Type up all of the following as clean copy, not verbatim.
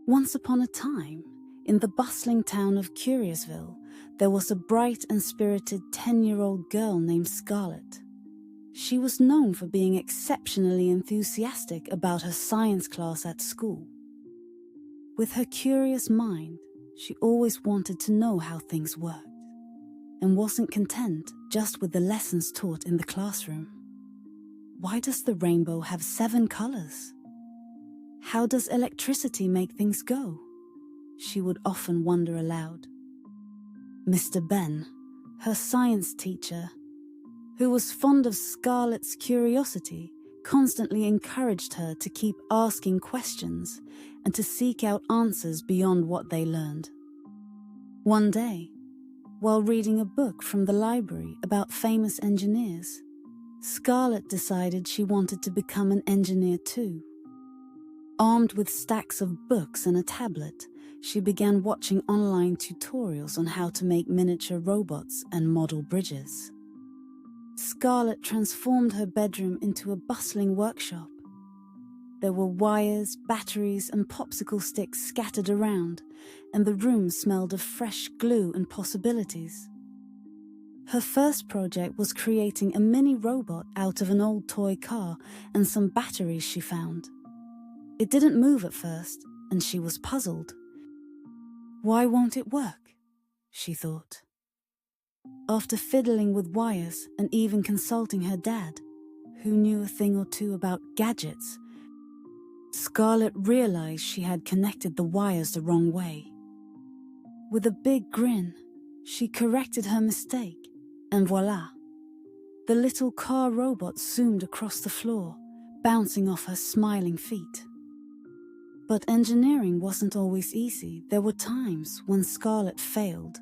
Once upon a time, in the bustling town of Curiousville, there was a bright and spirited 10-year-old girl named Scarlett. She was known for being exceptionally enthusiastic about her science class at school. With her curious mind, she always wanted to know how things worked, and wasn't content just with the lessons taught in the classroom. Why does the rainbow have 7 colors? How does electricity make things go? She would often wonder aloud. Mr. Ben, her science teacher, who was fond of Scarlett's curiosity, constantly encouraged her to keep asking questions and to seek out answers beyond what they learned. One day, while reading a book from the library about famous engineers, Scarlett decided she wanted to become an engineer too. Armed with stacks of books and a tablet, she began watching online tutorials on how to make miniature robots and model bridges. Scarlett transformed her bedroom into a bustling workshop. There were wires, batteries, and popsicle sticks scattered around, and the room smelled of fresh glue and possibilities. Her first project was creating a mini robot out of an old toy car and some batteries she found. It didn't move at first, and she was puzzled. Why won't it work? She thought. After fiddling with wires and even consulting her dad, who knew a thing or two about gadgets, Scarlett realized she had connected the wires the wrong way. With a big grin, she corrected her mistake, and voila! The little car robot zoomed across the floor, bouncing off her smiling feet. But engineering wasn't always easy. There were times when Scarlett failed,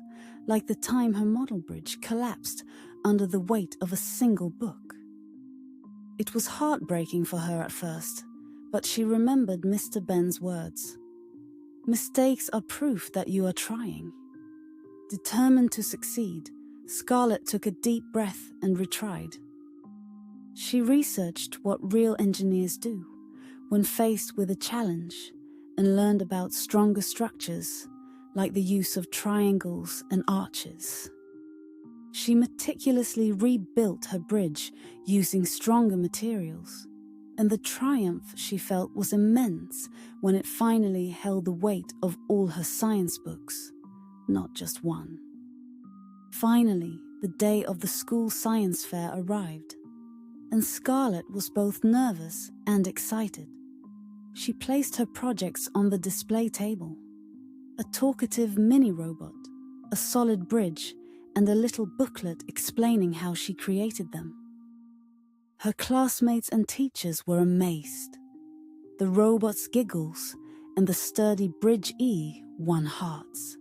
like the time her model bridge collapsed under the weight of a single book. It was heartbreaking for her at first, but she remembered Mr. Ben's words. Mistakes are proof that you are trying. Determined to succeed, Scarlett took a deep breath and retried. She researched what real engineers do when faced with a challenge, and learned about stronger structures, like the use of triangles and arches. She meticulously rebuilt her bridge using stronger materials, and the triumph she felt was immense when it finally held the weight of all her science books, not just one. Finally, the day of the school science fair arrived, and Scarlett was both nervous and excited. She placed her projects on the display table. A talkative mini-robot, a solid bridge, and a little booklet explaining how she created them. Her classmates and teachers were amazed. The robot's giggles and the sturdy Bridge E won hearts,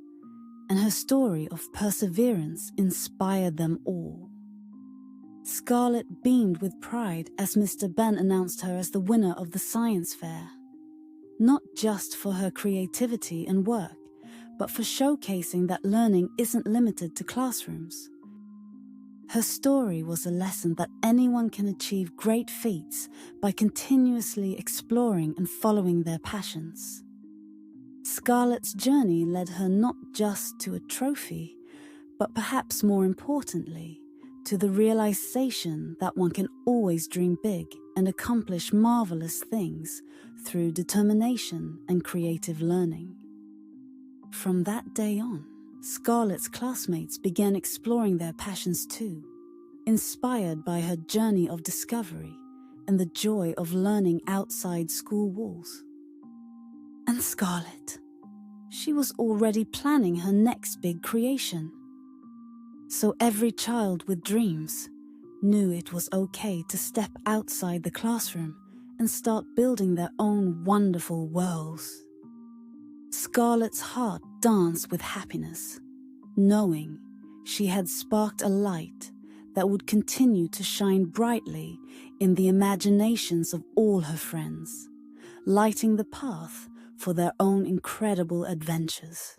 and her story of perseverance inspired them all. Scarlett beamed with pride as Mr. Ben announced her as the winner of the science fair. Not just for her creativity and work, but for showcasing that learning isn't limited to classrooms. Her story was a lesson that anyone can achieve great feats by continuously exploring and following their passions. Scarlett's journey led her not just to a trophy, but perhaps more importantly, to the realization that one can always dream big and accomplish marvelous things through determination and creative learning. From that day on, Scarlett's classmates began exploring their passions too, inspired by her journey of discovery and the joy of learning outside school walls. And Scarlett, she was already planning her next big creation. So every child with dreams knew it was okay to step outside the classroom and start building their own wonderful worlds. Scarlett's heart danced with happiness, knowing she had sparked a light that would continue to shine brightly in the imaginations of all her friends, lighting the path for their own incredible adventures.